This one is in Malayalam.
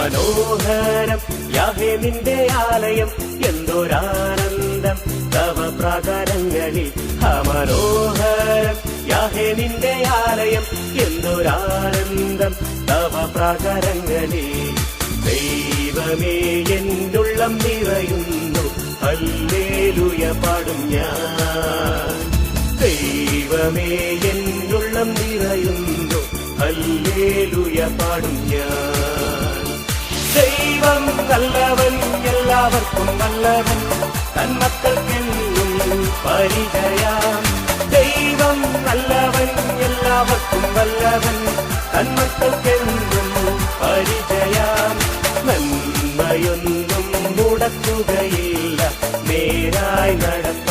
മനോഹരം യാഹേ നിന്റെ ആലയം, എന്തൊരാനന്ദം തവ പ്രാകാരങ്ങളിൽ. മനോഹരം യാഹേ നിന്റെ ആലയം, എന്തൊരാനന്ദം തവ പ്രാകാരങ്ങളിൽ. ദൈവമേ എന്നുള്ളം നിറയുന്നു, ഹല്ലേലൂയ പാടും ഞാൻ. ദൈവമേ എന്നുള്ളം നിറയുന്നു, ഹല്ലേലൂയ പാടും ഞാൻ. ദൈവം നല്ലവൻ, എല്ലാവർക്കും നല്ലവൻ, തന്മക്കൾക്കെന്നും പരിചയം. ദൈവം നല്ലവൻ, എല്ലാവർക്കും നല്ലവൻ, തന്മക്കൾക്കെന്നും പരിചയം. നന്മയൊന്നും മുടക്കുകയില്ല, നേരായി നടപ്പ